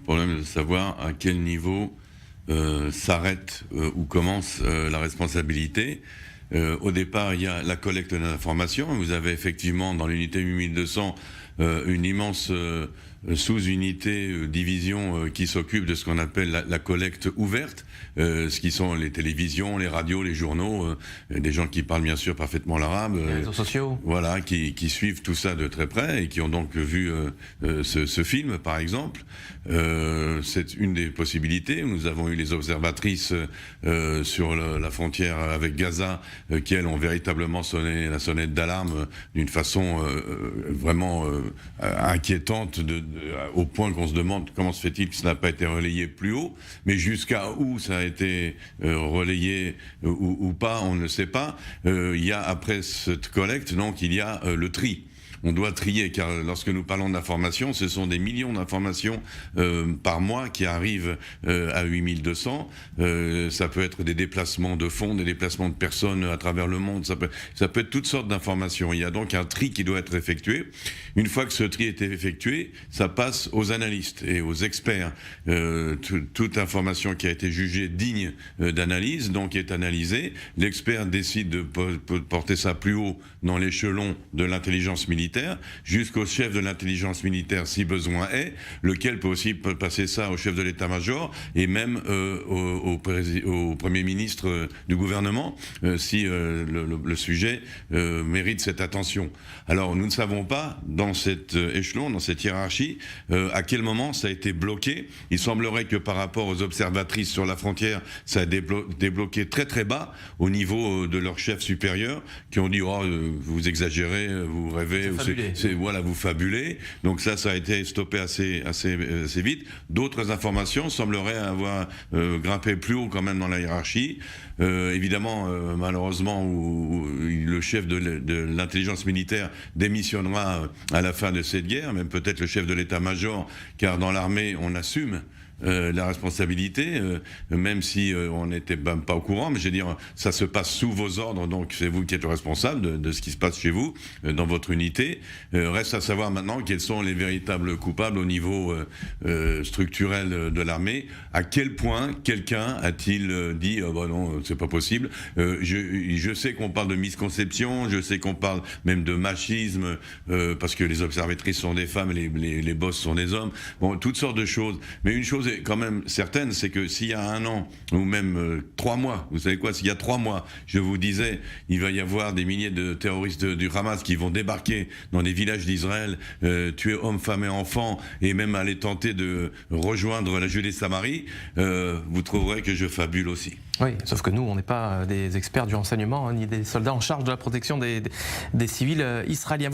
problème est de savoir à quel niveau s'arrête ou commence la responsabilité. Au départ, il y a la collecte d'informations. Vous avez effectivement dans l'unité 8200 une immense sous-unité, division qui s'occupe de ce qu'on appelle la collecte ouverte, ce qui sont les télévisions, les radios, les journaux, des gens qui parlent bien sûr parfaitement l'arabe. Les réseaux sociaux. Voilà, qui suivent tout ça de très près et qui ont donc vu ce film, par exemple. C'est une des possibilités. Nous avons eu les observatrices sur la frontière avec Gaza qui, elles, ont véritablement sonné la sonnette d'alarme d'une façon vraiment inquiétante, au point qu'on se demande comment se fait-il que ça n'a pas été relayé plus haut, mais jusqu'à où ça a été relayé ou pas, on ne sait pas. Il y a, après cette collecte, donc il y a le tri. On doit trier, car lorsque nous parlons d'informations, ce sont des millions d'informations par mois qui arrivent à 8200. Ça peut être des déplacements de fonds, des déplacements de personnes à travers le monde, ça peut être toutes sortes d'informations. Il y a donc un tri qui doit être effectué. Une fois que ce tri est effectué, ça passe aux analystes et aux experts. Toute information qui a été jugée digne d'analyse, donc est analysée. L'expert décide de porter ça plus haut dans l'échelon de l'intelligence militaire, jusqu'au chef de l'intelligence militaire si besoin est, lequel peut aussi passer ça au chef de l'état-major et même au Premier ministre du gouvernement si le sujet mérite cette attention. Alors nous ne savons pas dans cet échelon, dans cette hiérarchie, à quel moment ça a été bloqué. Il semblerait que par rapport aux observatrices sur la frontière, ça a débloqué très très bas au niveau de leurs chefs supérieurs qui ont dit « Oh, vous exagérez, vous rêvez ». Voilà, vous fabulez. Donc ça a été stoppé assez vite. D'autres informations sembleraient avoir grimpé plus haut quand même dans la hiérarchie. Évidemment, malheureusement, le chef de l'intelligence militaire démissionnera à la fin de cette guerre, même peut-être le chef de l'état-major, car dans l'armée, on assume la responsabilité, même si on n'était même pas au courant, mais je veux dire, ça se passe sous vos ordres, donc c'est vous qui êtes le responsable de ce qui se passe chez vous, dans votre unité. Reste à savoir maintenant quels sont les véritables coupables au niveau structurel de l'armée. À quel point quelqu'un a-t-il dit bah non, c'est pas possible. Je sais qu'on parle de misconception, je sais qu'on parle même de machisme, parce que les observatrices sont des femmes, les boss sont des hommes, bon, toutes sortes de choses. Mais une chose est quand même certaine, c'est que s'il y a 1 an, ou même 3 mois, vous savez quoi, s'il y a 3 mois, je vous disais, il va y avoir des milliers de terroristes du Hamas qui vont débarquer dans les villages d'Israël, tuer hommes, femmes et enfants, et même aller tenter de rejoindre la Judée-Samarie, vous trouverez que je fabule aussi. Oui, sauf que nous, on n'est pas des experts du renseignement, ni des soldats en charge de la protection des civils israéliens.